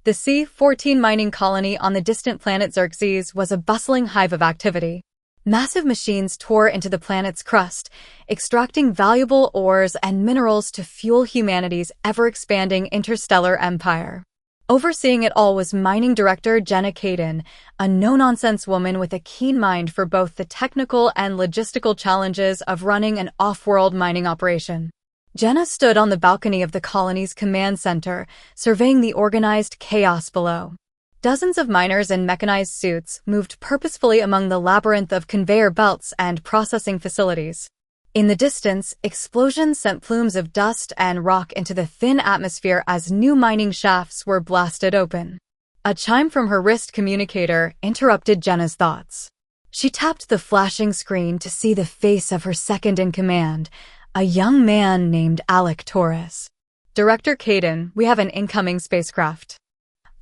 The C-14 mining colony on the distant planet Xerxes was a bustling hive of activity. Massive machines tore into the planet's crust, extracting valuable ores and minerals to fuel humanity's ever-expanding interstellar empire. Overseeing it all was mining director Jenna Caden, a no-nonsense woman with a keen mind for both the technical and logistical challenges of running an off-world mining operation. Jenna stood on the balcony of the colony's command center, surveying the organized chaos below. Dozens of miners in mechanized suits moved purposefully among the labyrinth of conveyor belts and processing facilities. In the distance, explosions sent plumes of dust and rock into the thin atmosphere as new mining shafts were blasted open. A chime from her wrist communicator interrupted Jenna's thoughts. She tapped the flashing screen to see the face of her second-in-command, a young man named Alec Torres. Director Caden, we have an incoming spacecraft.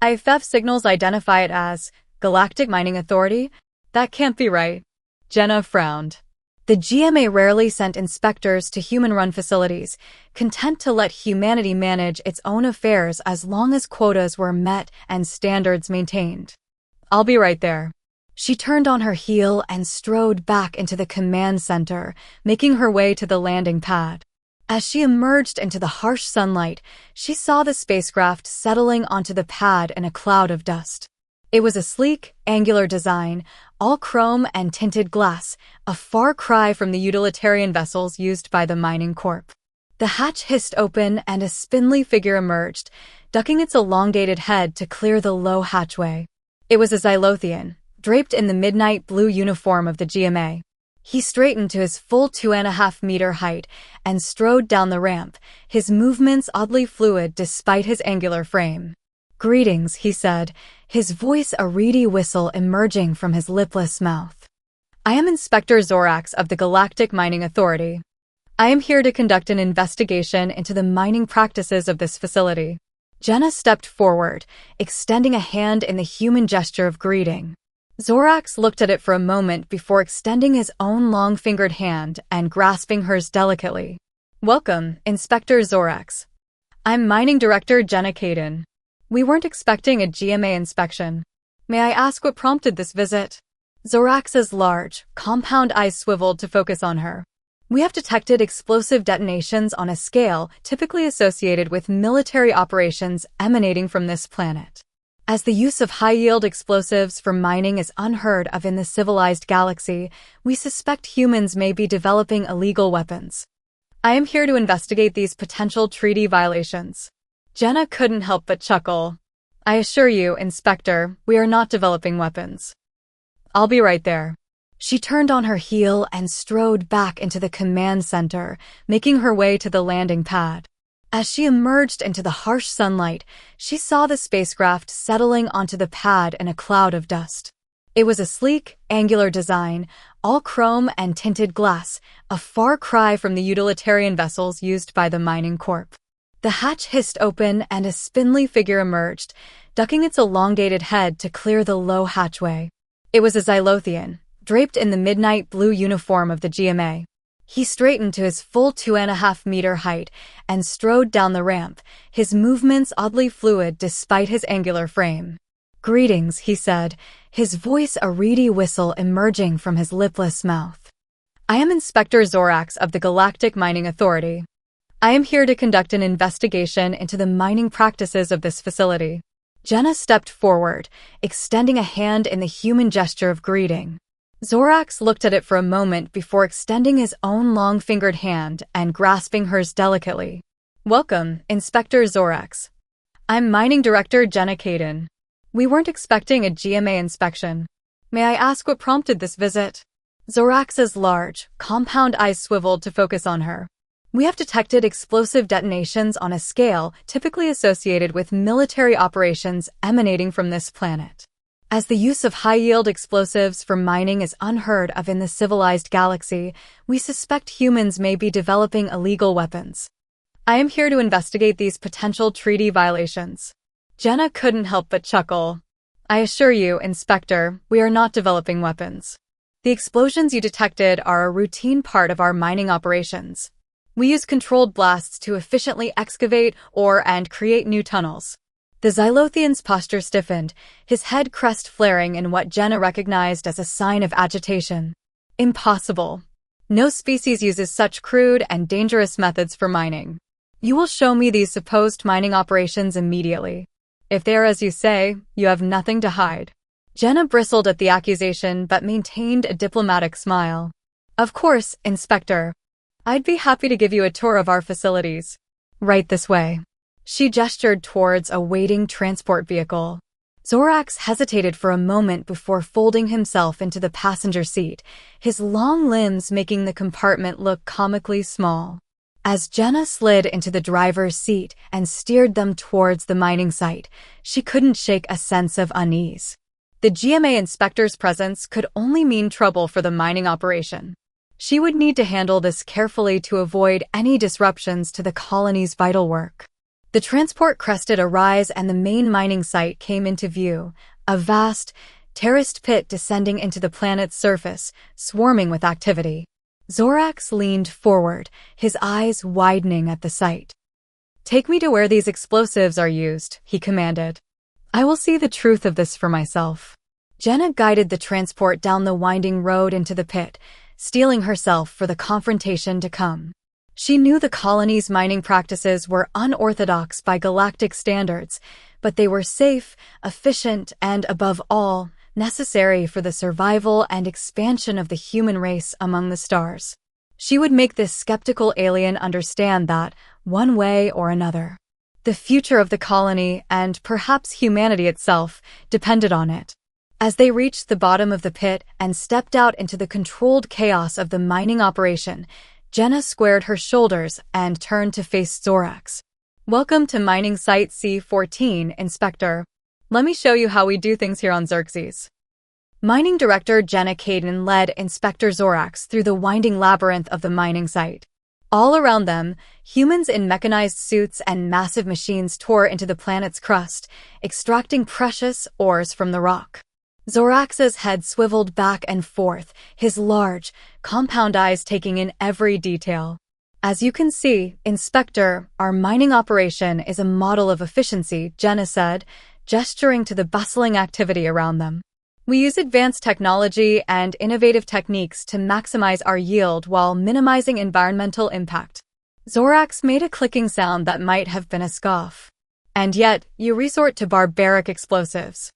IFF signals identify it as Galactic Mining Authority? That can't be right. Jenna frowned. The GMA rarely sent inspectors to human-run facilities, content to let humanity manage its own affairs as long as quotas were met and standards maintained. I'll be right there. She turned on her heel and strode back into the command center, making her way to the landing pad. As she emerged into the harsh sunlight, she saw the spacecraft settling onto the pad in a cloud of dust. It was a sleek, angular design, all chrome and tinted glass, a far cry from the utilitarian vessels used by the mining corp. The hatch hissed open and a spindly figure emerged, ducking its elongated head to clear the low hatchway. It was a Xylothian, draped in the midnight blue uniform of the GMA. He straightened to his full 2.5-meter height and strode down the ramp, his movements oddly fluid despite his angular frame. "Greetings," he said, his voice a reedy whistle emerging from his lipless mouth. "I am Inspector Zorax of the Galactic Mining Authority. I am here to conduct an investigation into the mining practices of this facility." Jenna stepped forward, extending a hand in the human gesture of greeting. Zorax looked at it for a moment before extending his own long-fingered hand and grasping hers delicately. "Welcome, Inspector Zorax. I'm Mining Director Jenna Caden. We weren't expecting a GMA inspection. May I ask what prompted this visit?" Zorax's large, compound eyes swiveled to focus on her. "We have detected explosive detonations on a scale typically associated with military operations emanating from this planet. As the use of high-yield explosives for mining is unheard of in the civilized galaxy, we suspect humans may be developing illegal weapons. I am here to investigate these potential treaty violations." Jenna couldn't help but chuckle. "I assure you, Inspector, we are not developing weapons. I'll be right there." She turned on her heel and strode back into the command center, making her way to the landing pad. As she emerged into the harsh sunlight, she saw the spacecraft settling onto the pad in a cloud of dust. It was a sleek, angular design, all chrome and tinted glass, a far cry from the utilitarian vessels used by the mining corp. The hatch hissed open and a spindly figure emerged, ducking its elongated head to clear the low hatchway. It was a Xylothian, draped in the midnight blue uniform of the GMA. He straightened to his full 2.5-meter height and strode down the ramp, his movements oddly fluid despite his angular frame. "Greetings," he said, his voice a reedy whistle emerging from his lipless mouth. "I am Inspector Zorax of the Galactic Mining Authority. I am here to conduct an investigation into the mining practices of this facility." Jenna stepped forward, extending a hand in the human gesture of greeting. Zorax looked at it for a moment before extending his own long-fingered hand and grasping hers delicately. "Welcome, Inspector Zorax. I'm Mining Director Jenna Caden. We weren't expecting a GMA inspection. May I ask what prompted this visit?" Zorax's large, compound eyes swiveled to focus on her. "We have detected explosive detonations on a scale typically associated with military operations emanating from this planet. As the use of high-yield explosives for mining is unheard of in the civilized galaxy, we suspect humans may be developing illegal weapons. I am here to investigate these potential treaty violations." Jenna couldn't help but chuckle. "I assure you, Inspector, we are not developing weapons. The explosions you detected are a routine part of our mining operations. We use controlled blasts to efficiently excavate ore and create new tunnels. The Xylothian's posture stiffened, his head crest flaring in what Jenna recognized as a sign of agitation. Impossible. No species uses such crude and dangerous methods for mining. You will show me these supposed mining operations immediately. If they are as you say, you have nothing to hide. Jenna bristled at the accusation but maintained a diplomatic smile. Of course, Inspector. I'd be happy to give you a tour of our facilities. Right this way. She gestured towards a waiting transport vehicle. Zorax hesitated for a moment before folding himself into the passenger seat, his long limbs making the compartment look comically small. As Jenna slid into the driver's seat and steered them towards the mining site, she couldn't shake a sense of unease. The GMA inspector's presence could only mean trouble for the mining operation. She would need to handle this carefully to avoid any disruptions to the colony's vital work. The transport crested a rise and the main mining site came into view, a vast, terraced pit descending into the planet's surface, swarming with activity. Zorax leaned forward, his eyes widening at the sight. Take me to where these explosives are used, he commanded. I will see the truth of this for myself. Jenna guided the transport down the winding road into the pit, steeling herself for the confrontation to come. She knew the colony's mining practices were unorthodox by galactic standards, but they were safe, efficient, and, above all, necessary for the survival and expansion of the human race among the stars. She would make this skeptical alien understand that, one way or another, the future of the colony, and perhaps humanity itself, depended on it. As they reached the bottom of the pit and stepped out into the controlled chaos of the mining operation, Jenna squared her shoulders and turned to face Zorax. Welcome to Mining Site C-14, Inspector. Let me show you how we do things here on Xerxes. Mining Director Jenna Caden led Inspector Zorax through the winding labyrinth of the mining site. All around them, humans in mechanized suits and massive machines tore into the planet's crust, extracting precious ores from the rock. Zorax's head swiveled back and forth, his large, compound eyes taking in every detail. As you can see, Inspector, our mining operation is a model of efficiency, Jenna said, gesturing to the bustling activity around them. We use advanced technology and innovative techniques to maximize our yield while minimizing environmental impact. Zorax made a clicking sound that might have been a scoff. And yet, you resort to barbaric explosives.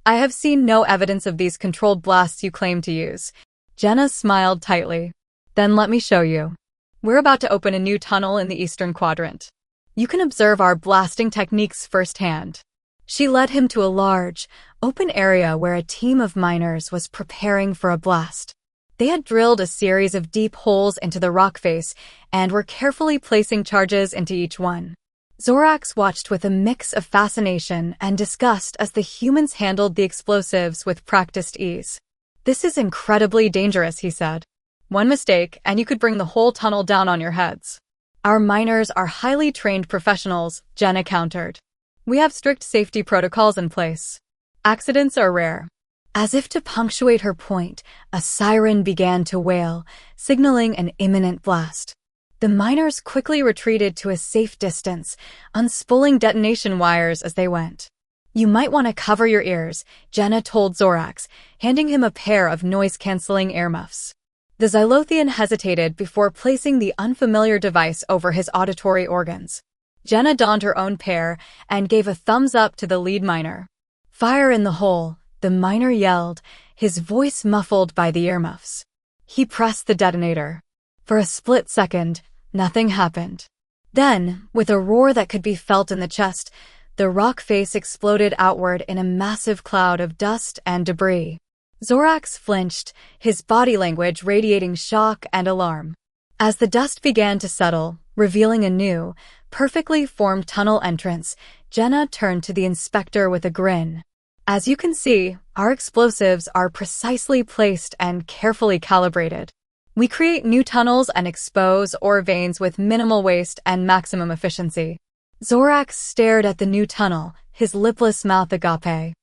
I have seen no evidence of these controlled blasts you claim to use. Jenna smiled tightly. Then let me show you. We're about to open a new tunnel in the eastern quadrant. You can observe our blasting techniques firsthand. She led him to a large, open area where a team of miners was preparing for a blast. They had drilled a series of deep holes into the rock face and were carefully placing charges into each one. Zorax watched with a mix of fascination and disgust as the humans handled the explosives with practiced ease. This is incredibly dangerous, he said. One mistake, and you could bring the whole tunnel down on your heads. Our miners are highly trained professionals, Jenna countered. We have strict safety protocols in place. Accidents are rare. As if to punctuate her point, a siren began to wail, signaling an imminent blast. The miners quickly retreated to a safe distance, unspooling detonation wires as they went. You might want to cover your ears, Jenna told Zorax, handing him a pair of noise-canceling earmuffs. The Xylothian hesitated before placing the unfamiliar device over his auditory organs. Jenna donned her own pair and gave a thumbs up to the lead miner. Fire in the hole, the miner yelled, his voice muffled by the earmuffs. He pressed the detonator. For a split second, nothing happened. Then, with a roar that could be felt in the chest, the rock face exploded outward in a massive cloud of dust and debris. Zorax flinched, his body language radiating shock and alarm. As the dust began to settle, revealing a new, perfectly formed tunnel entrance, Jenna turned to the inspector with a grin. As you can see, our explosives are precisely placed and carefully calibrated. We create new tunnels and expose ore veins with minimal waste and maximum efficiency. Zorax stared at the new tunnel, his lipless mouth agape.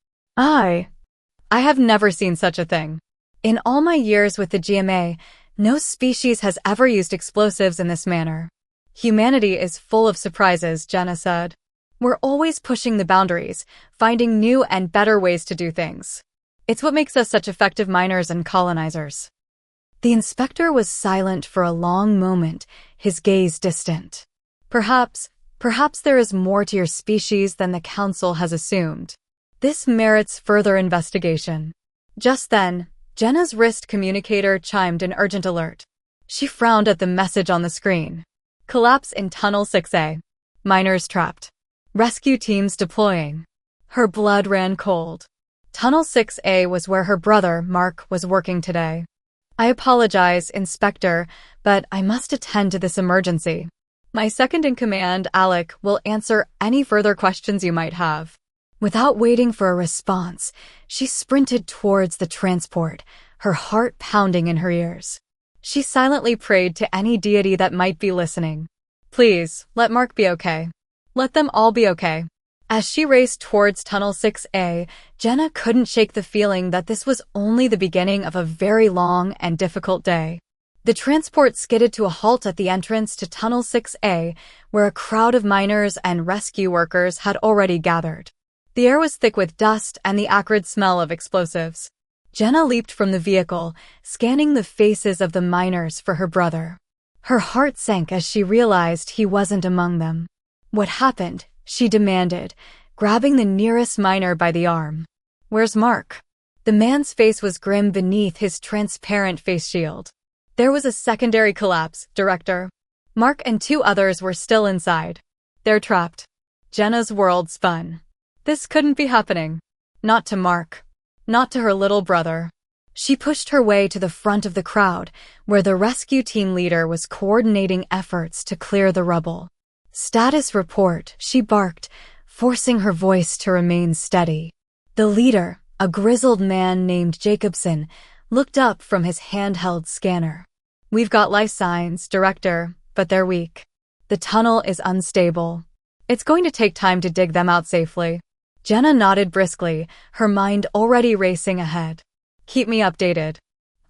I have never seen such a thing. In all my years with the GMA, no species has ever used explosives in this manner. Humanity is full of surprises, Jenna said. We're always pushing the boundaries, finding new and better ways to do things. It's what makes us such effective miners and colonizers. The inspector was silent for a long moment, his gaze distant. Perhaps there is more to your species than the council has assumed. This merits further investigation. Just then, Jenna's wrist communicator chimed an urgent alert. She frowned at the message on the screen. Collapse in Tunnel 6A. Miners trapped. Rescue teams deploying. Her blood ran cold. Tunnel 6A was where her brother, Mark, was working today. I apologize, Inspector, but I must attend to this emergency. My second-in-command, Alec, will answer any further questions you might have. Without waiting for a response, she sprinted towards the transport, her heart pounding in her ears. She silently prayed to any deity that might be listening. Please, let Mark be okay. Let them all be okay. As she raced towards Tunnel 6A, Jenna couldn't shake the feeling that this was only the beginning of a very long and difficult day. The transport skidded to a halt at the entrance to Tunnel 6A, where a crowd of miners and rescue workers had already gathered. The air was thick with dust and the acrid smell of explosives. Jenna leaped from the vehicle, scanning the faces of the miners for her brother. Her heart sank as she realized he wasn't among them. What happened? She demanded, grabbing the nearest miner by the arm. Where's Mark? The man's face was grim beneath his transparent face shield. There was a secondary collapse, Director. Mark and 2 others were still inside. They're trapped. Jenna's world spun. This couldn't be happening. Not to Mark. Not to her little brother. She pushed her way to the front of the crowd, where the rescue team leader was coordinating efforts to clear the rubble. Status report, she barked, forcing her voice to remain steady. The leader, a grizzled man named Jacobson, looked up from his handheld scanner. We've got life signs, Director, but they're weak. The tunnel is unstable. It's going to take time to dig them out safely. Jenna nodded briskly, her mind already racing ahead. Keep me updated.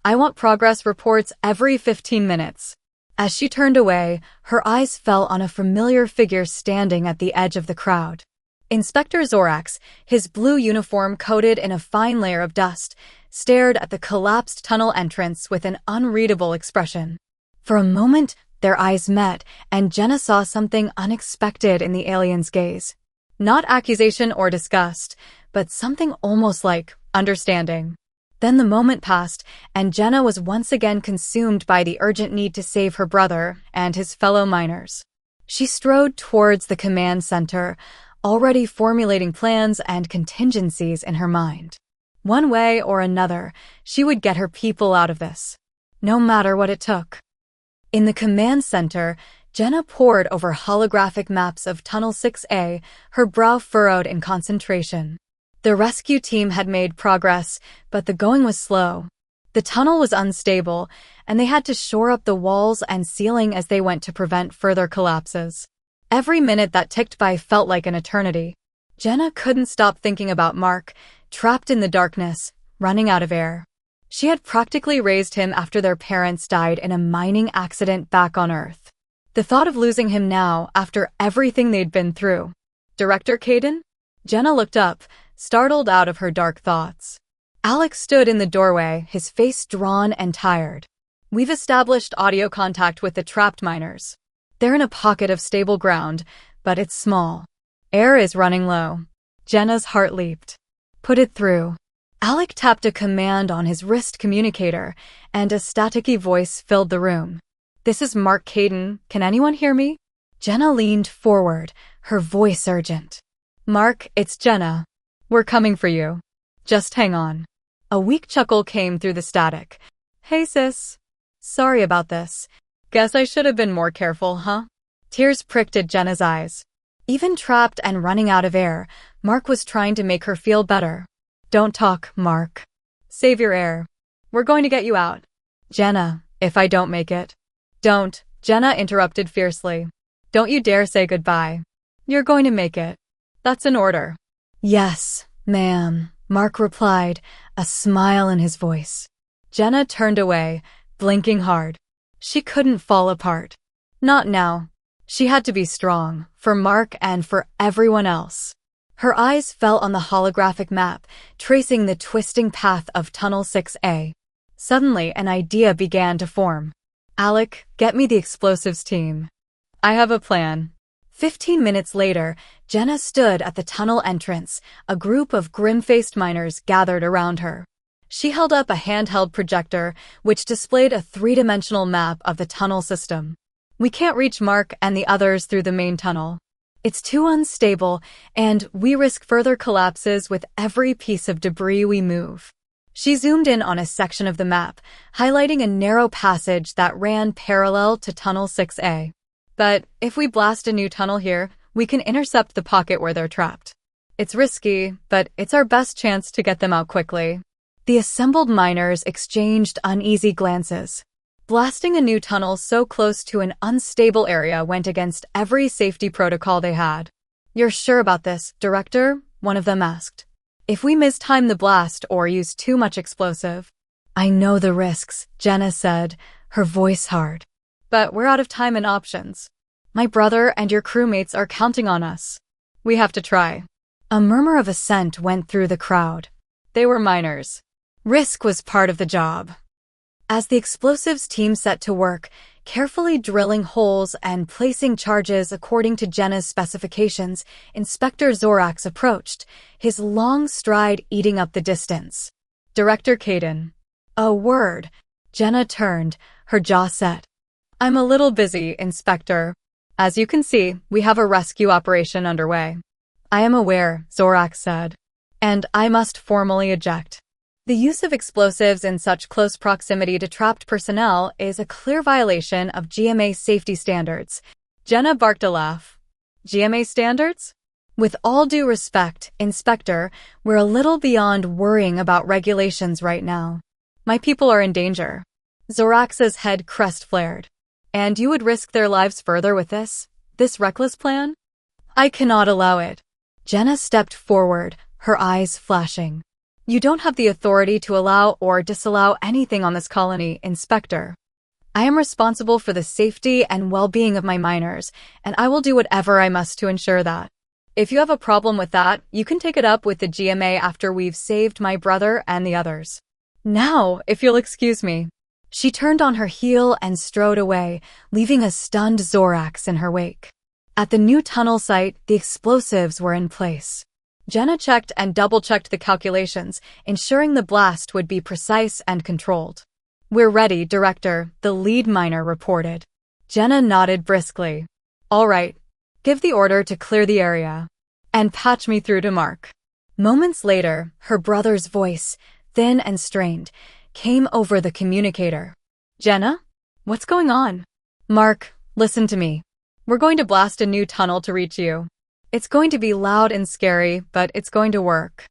I want progress reports every 15 minutes. As she turned away, her eyes fell on a familiar figure standing at the edge of the crowd. Inspector Zorax, his blue uniform coated in a fine layer of dust, stared at the collapsed tunnel entrance with an unreadable expression. For a moment, their eyes met, and Jenna saw something unexpected in the alien's gaze. Not accusation or disgust, but something almost like understanding. Then the moment passed, and Jenna was once again consumed by the urgent need to save her brother and his fellow miners. She strode towards the command center, already formulating plans and contingencies in her mind. One way or another, she would get her people out of this, no matter what it took. In the command center, Jenna pored over holographic maps of Tunnel 6A, her brow furrowed in concentration. The rescue team had made progress, but the going was slow. The tunnel was unstable, and they had to shore up the walls and ceiling as they went to prevent further collapses. Every minute that ticked by felt like an eternity. Jenna couldn't stop thinking about Mark, trapped in the darkness, running out of air. She had practically raised him after their parents died in a mining accident back on Earth. The thought of losing him now, after everything they'd been through. Director Caden? Jenna looked up, startled out of her dark thoughts. Alex stood in the doorway, his face drawn and tired. We've established audio contact with the trapped miners. They're in a pocket of stable ground, but it's small. Air is running low. Jenna's heart leaped. Put it through. Alec tapped a command on his wrist communicator, and a staticky voice filled the room. This is Mark Caden. Can anyone hear me? Jenna leaned forward, her voice urgent. Mark, it's Jenna. We're coming for you. Just hang on. A weak chuckle came through the static. Hey sis. Sorry about this. Guess I should have been more careful, huh? Tears pricked at Jenna's eyes. Even trapped and running out of air, Mark was trying to make her feel better. Don't talk, Mark. Save your air. We're going to get you out. Jenna, if I don't make it. Don't, Jenna interrupted fiercely. Don't you dare say goodbye. You're going to make it. That's an order. Yes, ma'am, Mark replied, a smile in his voice. Jenna turned away, blinking hard. She couldn't fall apart. Not now. She had to be strong, for Mark and for everyone else. Her eyes fell on the holographic map, tracing the twisting path of Tunnel 6A. Suddenly, an idea began to form. Alec, get me the explosives team. I have a plan. 15 minutes later, Jenna stood at the tunnel entrance, a group of grim-faced miners gathered around her. She held up a handheld projector, which displayed a three-dimensional map of the tunnel system. We can't reach Mark and the others through the main tunnel. It's too unstable, and we risk further collapses with every piece of debris we move. She zoomed in on a section of the map, highlighting a narrow passage that ran parallel to Tunnel 6A. But if we blast a new tunnel here, we can intercept the pocket where they're trapped. It's risky, but it's our best chance to get them out quickly. The assembled miners exchanged uneasy glances. Blasting a new tunnel so close to an unstable area went against every safety protocol they had. "You're sure about this, Director?" one of them asked. "If we mistime the blast or use too much explosive." "I know the risks," Jenna said, her voice hard. "But we're out of time and options. My brother and your crewmates are counting on us. We have to try." A murmur of assent went through the crowd. They were miners. Risk was part of the job. As the explosives team set to work, carefully drilling holes and placing charges according to Jenna's specifications, Inspector Zorax approached, his long stride eating up the distance. "Director Caden." "A word." Jenna turned, her jaw set. "I'm a little busy, Inspector. As you can see, we have a rescue operation underway." "I am aware," Zorax said. "And I must formally eject. The use of explosives in such close proximity to trapped personnel is a clear violation of GMA safety standards." Jenna barked a laugh. "GMA standards?" "With all due respect, Inspector, we're a little beyond worrying about regulations right now. My people are in danger." Zorax's head crest flared. "And you would risk their lives further with this reckless plan?" "I cannot allow it." Jenna stepped forward, her eyes flashing. "You don't have the authority to allow or disallow anything on this colony, Inspector. I am responsible for the safety and well-being of my miners, and I will do whatever I must to ensure that. If you have a problem with that, you can take it up with the GMA after we've saved my brother and the others. Now, if you'll excuse me." She turned on her heel and strode away, leaving a stunned Zorax in her wake. At the new tunnel site, the explosives were in place. Jenna checked and double-checked the calculations, ensuring the blast would be precise and controlled. "We're ready, Director," the lead miner reported. Jenna nodded briskly. "All right. Give the order to clear the area. And patch me through to Mark." Moments later, her brother's voice, thin and strained, came over the communicator. "Jenna? What's going on?" "Mark, listen to me. We're going to blast a new tunnel to reach you. It's going to be loud and scary, but it's going to work.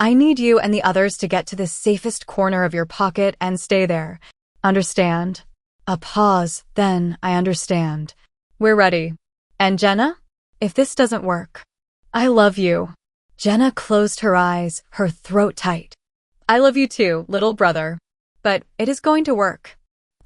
I need you and the others to get to the safest corner of your pocket and stay there. Understand?" A pause, then I understand. "We're ready. And Jenna? If this doesn't work, I love you." Jenna closed her eyes, her throat tight. "I love you too, little brother. But it is going to work.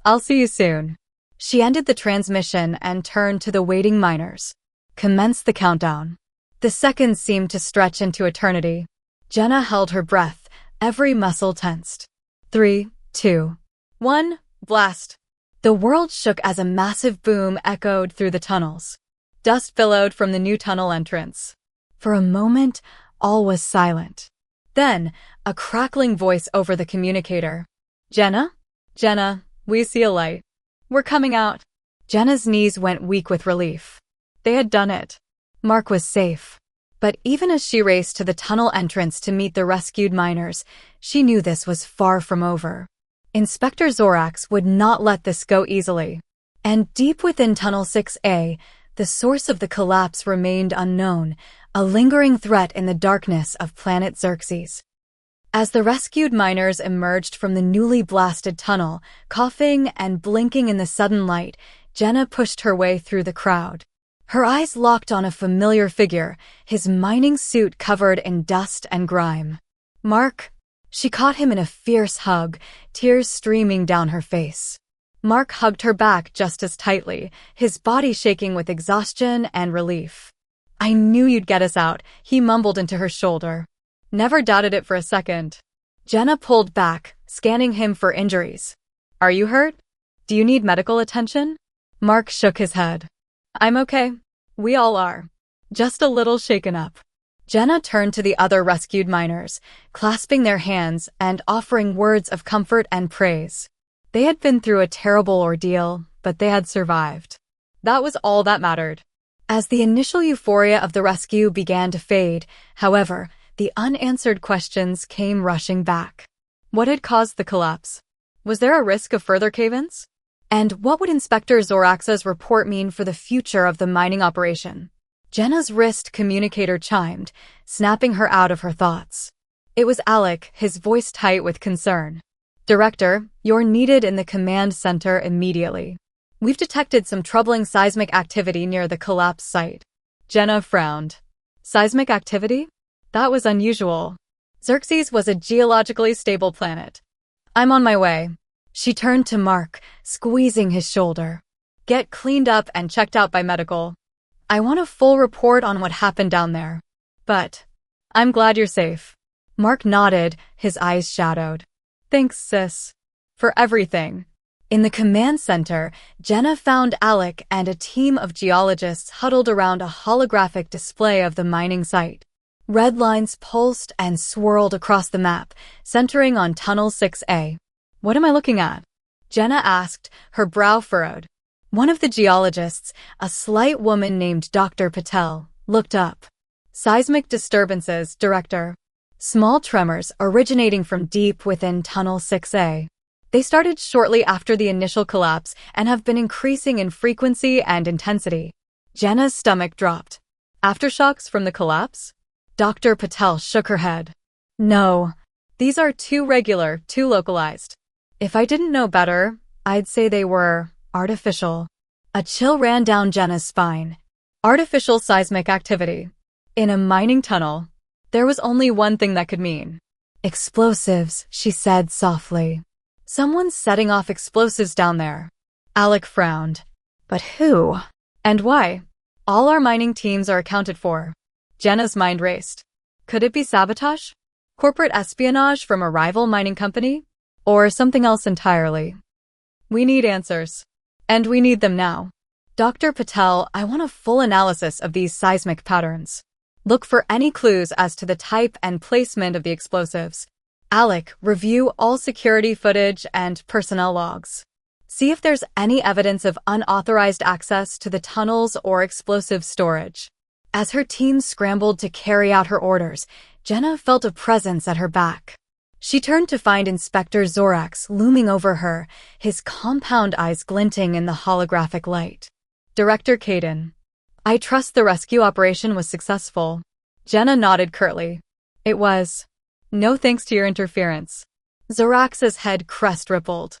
I'll see you soon." She ended the transmission and turned to the waiting miners. "Commence the countdown." The seconds seemed to stretch into eternity. Jenna held her breath, every muscle tensed. 3, 2, 1, blast. The world shook as a massive boom echoed through the tunnels. Dust billowed from the new tunnel entrance. For a moment, all was silent. Then, a crackling voice over the communicator. "Jenna? Jenna, we see a light. We're coming out." Jenna's knees went weak with relief. They had done it. Mark was safe. But even as she raced to the tunnel entrance to meet the rescued miners, she knew this was far from over. Inspector Zorax would not let this go easily. And deep within Tunnel 6A, the source of the collapse remained unknown, a lingering threat in the darkness of planet Xerxes. As the rescued miners emerged from the newly blasted tunnel, coughing and blinking in the sudden light, Jenna pushed her way through the crowd. Her eyes locked on a familiar figure, his mining suit covered in dust and grime. "Mark." She caught him in a fierce hug, tears streaming down her face. Mark hugged her back just as tightly, his body shaking with exhaustion and relief. "I knew you'd get us out," he mumbled into her shoulder. "Never doubted it for a second." Jenna pulled back, scanning him for injuries. "Are you hurt? Do you need medical attention?" Mark shook his head. "I'm okay. We all are. Just a little shaken up." Jenna turned to the other rescued miners, clasping their hands and offering words of comfort and praise. They had been through a terrible ordeal, but they had survived. That was all that mattered. As the initial euphoria of the rescue began to fade, however, the unanswered questions came rushing back. What had caused the collapse? Was there a risk of further cave-ins? And what would Inspector Zorax's report mean for the future of the mining operation? Jenna's wrist communicator chimed, snapping her out of her thoughts. It was Alec, his voice tight with concern. "Director, you're needed in the command center immediately. We've detected some troubling seismic activity near the collapse site." Jenna frowned. Seismic activity? That was unusual. Xerxes was a geologically stable planet. "I'm on my way." She turned to Mark, squeezing his shoulder. "Get cleaned up and checked out by medical. I want a full report on what happened down there. But I'm glad you're safe." Mark nodded, his eyes shadowed. "Thanks, sis. For everything." In the command center, Jenna found Alec and a team of geologists huddled around a holographic display of the mining site. Red lines pulsed and swirled across the map, centering on Tunnel 6A. "What am I looking at?" Jenna asked, her brow furrowed. One of the geologists, a slight woman named Dr. Patel, looked up. "Seismic disturbances, Director. Small tremors originating from deep within Tunnel 6A. They started shortly after the initial collapse and have been increasing in frequency and intensity." Jenna's stomach dropped. "Aftershocks from the collapse?" Dr. Patel shook her head. "No. These are too regular, too localized. If I didn't know better, I'd say they were artificial." A chill ran down Jenna's spine. Artificial seismic activity. In a mining tunnel. There was only one thing that could mean. "Explosives," she said softly. "Someone's setting off explosives down there." Alec frowned. "But who? And why? All our mining teams are accounted for." Jenna's mind raced. Could it be sabotage? Corporate espionage from a rival mining company? Or something else entirely? "We need answers. And we need them now. Dr. Patel, I want a full analysis of these seismic patterns. Look for any clues as to the type and placement of the explosives. Alec, review all security footage and personnel logs. See if there's any evidence of unauthorized access to the tunnels or explosive storage." As her team scrambled to carry out her orders, Jenna felt a presence at her back. She turned to find Inspector Zorax looming over her, his compound eyes glinting in the holographic light. "Director Caden, I trust the rescue operation was successful." Jenna nodded curtly. "It was. No thanks to your interference." Zorax's head crest rippled.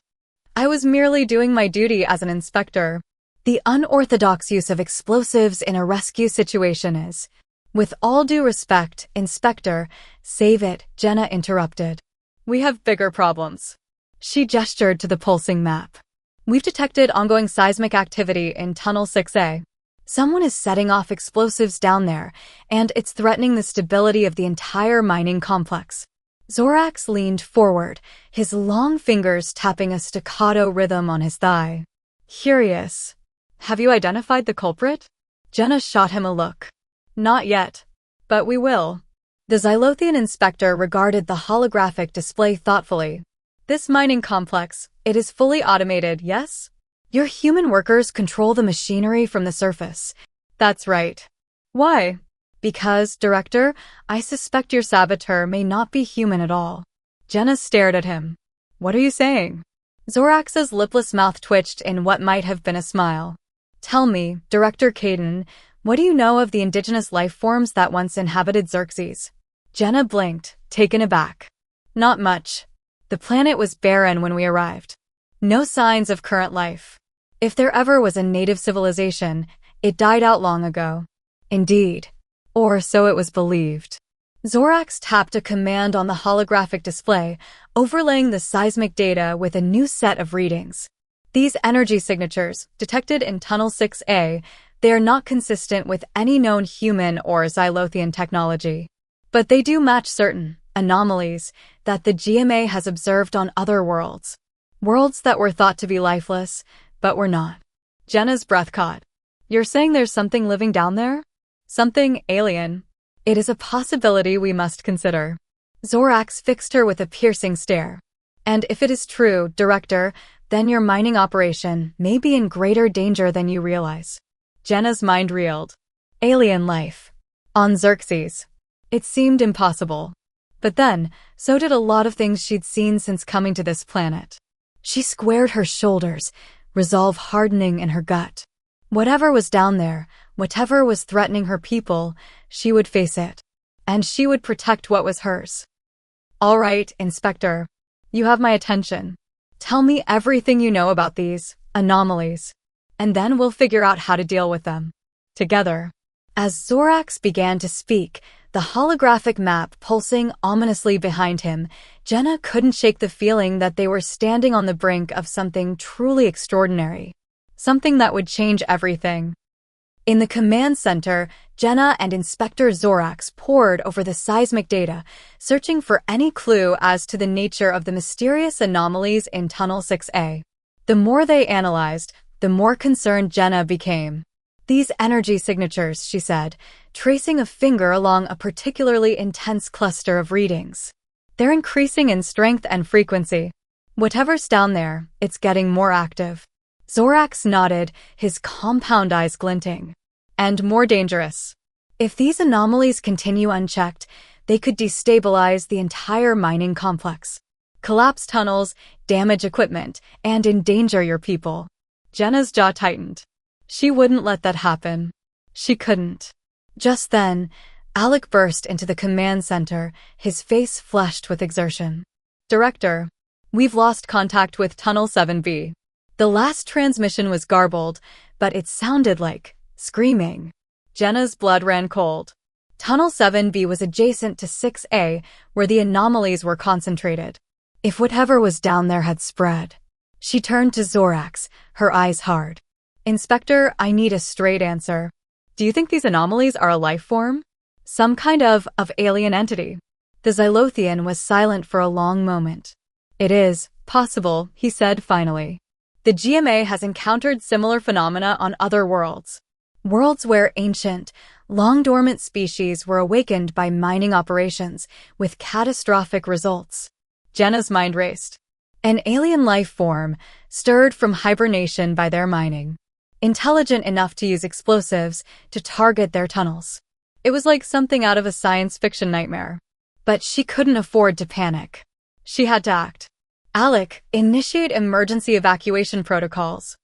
"I was merely doing my duty as an inspector." The unorthodox use of explosives in a rescue situation is, with all due respect, Inspector, save it, Jenna interrupted. "We have bigger problems." She gestured to the pulsing map. "We've detected ongoing seismic activity in Tunnel 6A. Someone is setting off explosives down there, and it's threatening the stability of the entire mining complex." Zorax leaned forward, his long fingers tapping a staccato rhythm on his thigh. "Curious. Have you identified the culprit?" Jenna shot him a look. "Not yet. But we will." The Xylothian inspector regarded the holographic display thoughtfully. "This mining complex, it is fully automated, yes? Your human workers control the machinery from the surface." "That's right." "Why?" "Because, Director, I suspect your saboteur may not be human at all." Jenna stared at him. "What are you saying?" Zorax's lipless mouth twitched in what might have been a smile. "Tell me, Director Caden, what do you know of the indigenous life forms that once inhabited Xerxes?" Jenna blinked, taken aback. "Not much. The planet was barren when we arrived. No signs of current life. If there ever was a native civilization, it died out long ago." "Indeed. Or so it was believed." Zorax tapped a command on the holographic display, overlaying the seismic data with a new set of readings. These energy signatures, detected in Tunnel 6A, they are not consistent with any known human or Xylothian technology. But they do match certain anomalies that the GMA has observed on other worlds. Worlds that were thought to be lifeless, but were not. Jenna's breath caught. You're saying there's something living down there? Something alien? It is a possibility we must consider. Zorax fixed her with a piercing stare. And if it is true, Director, then your mining operation may be in greater danger than you realize. Jenna's mind reeled. Alien life. On Xerxes. It seemed impossible. But then, so did a lot of things she'd seen since coming to this planet. She squared her shoulders, resolve hardening in her gut. Whatever was down there, whatever was threatening her people, she would face it. And she would protect what was hers. All right, Inspector. You have my attention. Tell me everything you know about these anomalies. And then we'll figure out how to deal with them. Together. As Zorax began to speak, the holographic map pulsing ominously behind him, Jenna couldn't shake the feeling that they were standing on the brink of something truly extraordinary. Something that would change everything. In the command center, Jenna and Inspector Zorax pored over the seismic data, searching for any clue as to the nature of the mysterious anomalies in Tunnel 6A. The more they analyzed, the more concerned Jenna became. These energy signatures, she said, tracing a finger along a particularly intense cluster of readings. They're increasing in strength and frequency. Whatever's down there, it's getting more active. Zorax nodded, his compound eyes glinting. And more dangerous. If these anomalies continue unchecked, they could destabilize the entire mining complex. Collapse tunnels, damage equipment, and endanger your people. Jenna's jaw tightened. She wouldn't let that happen. She couldn't. Just then, Alec burst into the command center, his face flushed with exertion. Director, we've lost contact with Tunnel 7B. The last transmission was garbled, but it sounded like screaming. Jenna's blood ran cold. Tunnel 7B was adjacent to 6A, where the anomalies were concentrated. If whatever was down there had spread. She turned to Zorax, her eyes hard. Inspector, I need a straight answer. Do you think these anomalies are a life form? Some kind of alien entity? The Xylothian was silent for a long moment. It is possible, he said finally. The GMA has encountered similar phenomena on other worlds. Worlds where ancient, long-dormant species were awakened by mining operations with catastrophic results. Jenna's mind raced. An alien life form, stirred from hibernation by their mining. Intelligent enough to use explosives to target their tunnels. It was like something out of a science fiction nightmare. But she couldn't afford to panic. She had to act. Alec, initiate emergency evacuation protocols.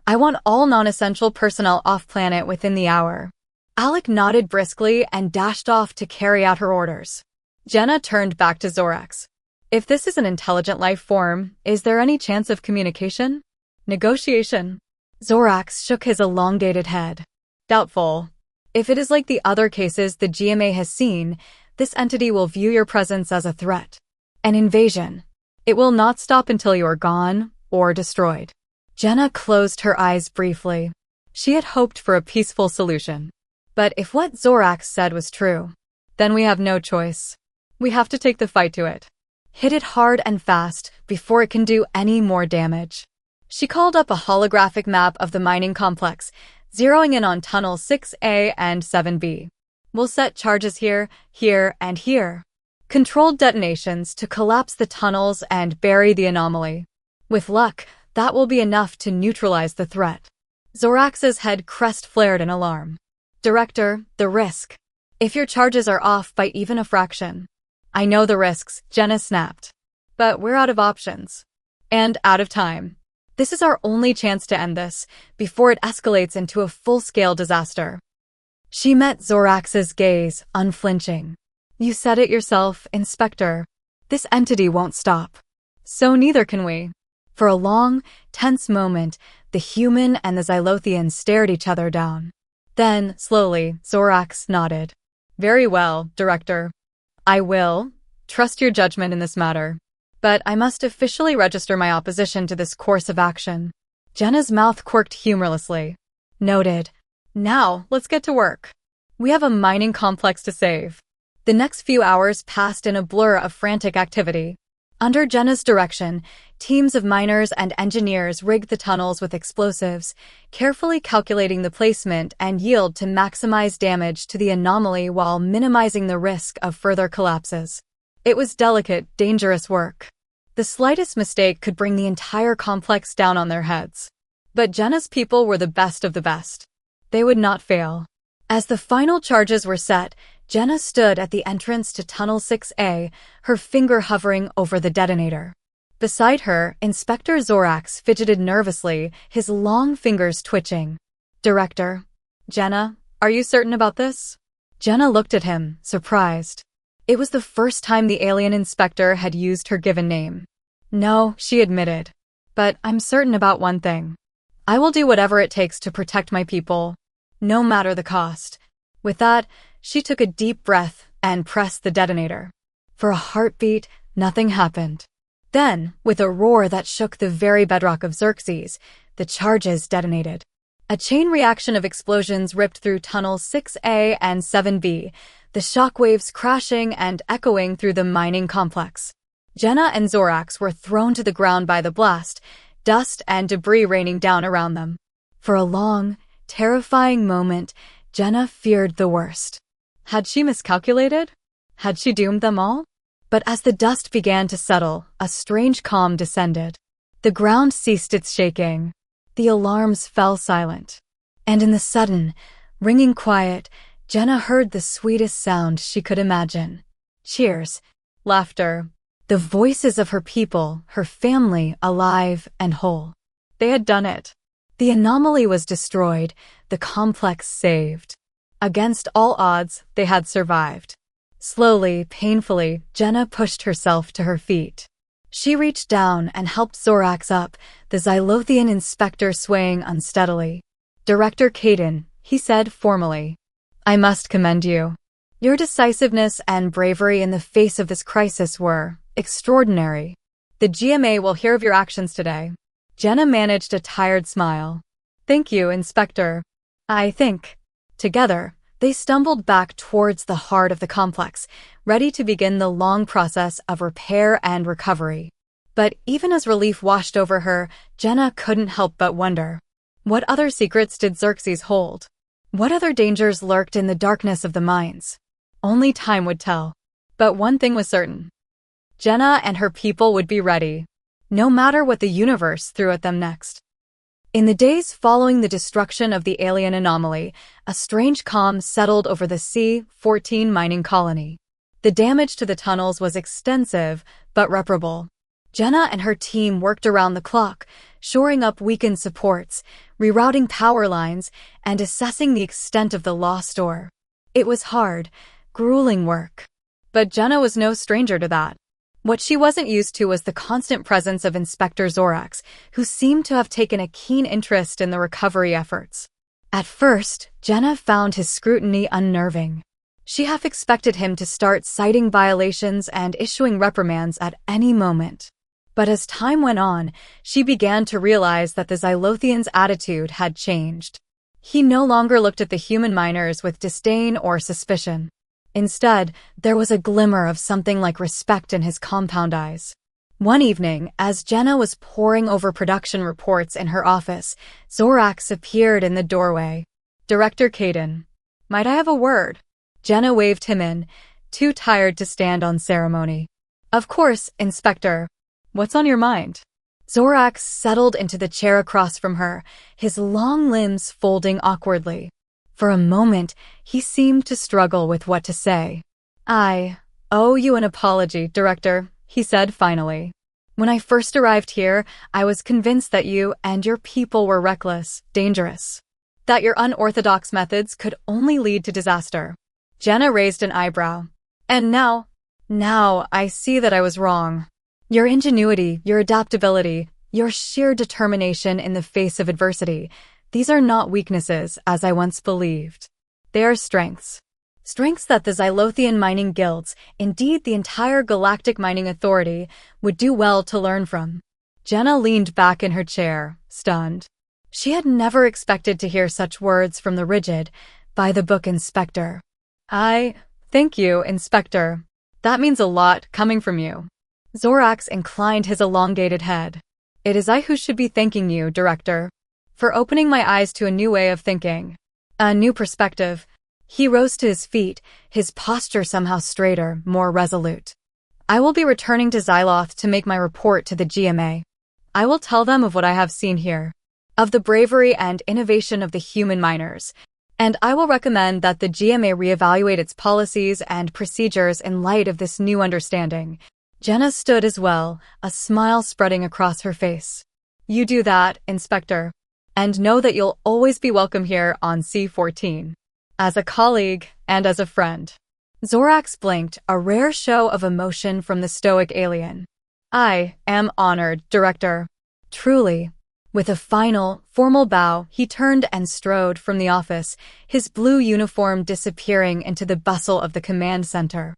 I want all non-essential personnel off-planet within the hour. Alec nodded briskly and dashed off to carry out her orders. Jenna turned back to Zorax. If this is an intelligent life form, is there any chance of communication? Negotiation? Zorax shook his elongated head. Doubtful. If it is like the other cases the GMA has seen, this entity will view your presence as a threat. An invasion. It will not stop until you are gone or destroyed. Jenna closed her eyes briefly. She had hoped for a peaceful solution. But if what Zorax said was true, then we have no choice. We have to take the fight to it. Hit it hard and fast before it can do any more damage. She called up a holographic map of the mining complex, zeroing in on Tunnel 6A and 7B. We'll set charges here, here, and here. Controlled detonations to collapse the tunnels and bury the anomaly. With luck, that will be enough to neutralize the threat. Zorax's head crest flared in alarm. Director, the risk. If your charges are off by even a fraction. I know the risks, Jenna snapped. But we're out of options. And out of time. This is our only chance to end this, before it escalates into a full-scale disaster. She met Zorax's gaze, unflinching. You said it yourself, Inspector. This entity won't stop. So neither can we. For a long, tense moment, the human and the Xylothian stared each other down. Then, slowly, Zorax nodded. Very well, Director. I will trust your judgment in this matter. But I must officially register my opposition to this course of action. Jenna's mouth quirked humorlessly. Noted. Now, let's get to work. We have a mining complex to save. The next few hours passed in a blur of frantic activity. Under Jenna's direction, teams of miners and engineers rigged the tunnels with explosives, carefully calculating the placement and yield to maximize damage to the anomaly while minimizing the risk of further collapses. It was delicate, dangerous work. The slightest mistake could bring the entire complex down on their heads. But Jenna's people were the best of the best. They would not fail. As the final charges were set, Jenna stood at the entrance to Tunnel 6A, her finger hovering over the detonator. Beside her, Inspector Zorax fidgeted nervously, his long fingers twitching. Director. Jenna, are you certain about this? Jenna looked at him, surprised. It was the first time the alien inspector had used her given name. No, she admitted. But I'm certain about one thing. I will do whatever it takes to protect my people, no matter the cost. With that, she took a deep breath and pressed the detonator. For a heartbeat, nothing happened. Then, with a roar that shook the very bedrock of Xerxes, the charges detonated. A chain reaction of explosions ripped through tunnels 6A and 7B, the shockwaves crashing and echoing through the mining complex. Jenna and Zorax were thrown to the ground by the blast, dust and debris raining down around them. For a long, terrifying moment, Jenna feared the worst. Had she miscalculated? Had she doomed them all? But as the dust began to settle, a strange calm descended. The ground ceased its shaking. The alarms fell silent. And in the sudden, ringing quiet, Jenna heard the sweetest sound she could imagine. Cheers, laughter, the voices of her people, her family, alive and whole. They had done it. The anomaly was destroyed, the complex saved. Against all odds, they had survived. Slowly, painfully, Jenna pushed herself to her feet. She reached down and helped Zorax up, the Xylothian inspector swaying unsteadily. Director Caden, he said formally. I must commend you. Your decisiveness and bravery in the face of this crisis were extraordinary. The GMA will hear of your actions today. Jenna managed a tired smile. Thank you, Inspector. I think. Together, they stumbled back towards the heart of the complex, ready to begin the long process of repair and recovery. But even as relief washed over her, Jenna couldn't help but wonder. What other secrets did Xerxes hold? What other dangers lurked in the darkness of the mines? Only time would tell. But one thing was certain. Jenna and her people would be ready, no matter what the universe threw at them next. In the days following the destruction of the alien anomaly, a strange calm settled over the C-14 mining colony. The damage to the tunnels was extensive, but reparable. Jenna and her team worked around the clock, shoring up weakened supports, rerouting power lines, and assessing the extent of the lost ore. It was hard, grueling work. But Jenna was no stranger to that. What she wasn't used to was the constant presence of Inspector Zorax, who seemed to have taken a keen interest in the recovery efforts. At first, Jenna found his scrutiny unnerving. She half expected him to start citing violations and issuing reprimands at any moment. But as time went on, she began to realize that the Xylothian's attitude had changed. He no longer looked at the human miners with disdain or suspicion. Instead, there was a glimmer of something like respect in his compound eyes. One evening, as Jenna was poring over production reports in her office, Zorax appeared in the doorway. Director Caden. Might I have a word? Jenna waved him in, too tired to stand on ceremony. Of course, Inspector. What's on your mind? Zorax settled into the chair across from her, his long limbs folding awkwardly. For a moment, he seemed to struggle with what to say. I owe you an apology, Director, he said finally. When I first arrived here, I was convinced that you and your people were reckless, dangerous. That your unorthodox methods could only lead to disaster. Jenna raised an eyebrow. And now I see that I was wrong. Your ingenuity, your adaptability, your sheer determination in the face of adversity, these are not weaknesses, as I once believed. They are strengths. Strengths that the Xylothian mining guilds, indeed the entire Galactic Mining Authority, would do well to learn from. Jenna leaned back in her chair, stunned. She had never expected to hear such words from the rigid, by-the-book inspector. Thank you, Inspector. That means a lot coming from you. Zorax inclined his elongated head. It is I who should be thanking you, Director, for opening my eyes to a new way of thinking. A new perspective. He rose to his feet, his posture somehow straighter, more resolute. I will be returning to Xyloth to make my report to the GMA. I will tell them of what I have seen here, of the bravery and innovation of the human miners, and I will recommend that the GMA reevaluate its policies and procedures in light of this new understanding. Jenna stood as well, a smile spreading across her face. You do that, Inspector, and know that you'll always be welcome here on C-14. As a colleague and as a friend. Zorax blinked, a rare show of emotion from the stoic alien. I am honored, Director. Truly. With a final, formal bow, he turned and strode from the office, his blue uniform disappearing into the bustle of the command center.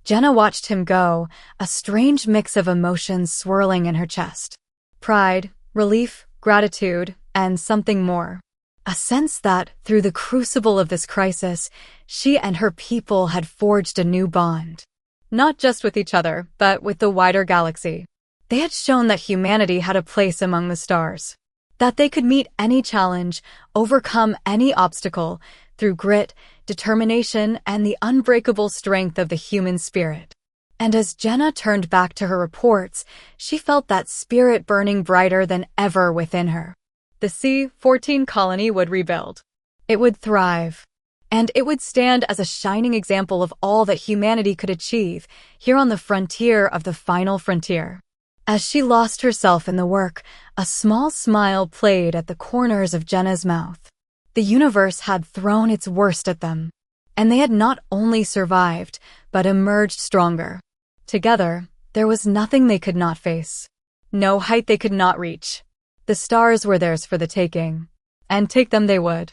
Jenna watched him go, a strange mix of emotions swirling in her chest. Pride, relief, gratitude, and something more. A sense that, through the crucible of this crisis, she and her people had forged a new bond. Not just with each other, but with the wider galaxy. They had shown that humanity had a place among the stars. That they could meet any challenge, overcome any obstacle, through grit, determination, and the unbreakable strength of the human spirit. And as Jenna turned back to her reports, she felt that spirit burning brighter than ever within her. The C-14 colony would rebuild. It would thrive. And it would stand as a shining example of all that humanity could achieve here on the frontier of the final frontier. As she lost herself in the work, a small smile played at the corners of Jenna's mouth. The universe had thrown its worst at them, and they had not only survived, but emerged stronger. Together, there was nothing they could not face. No height they could not reach. The stars were theirs for the taking, and take them they would.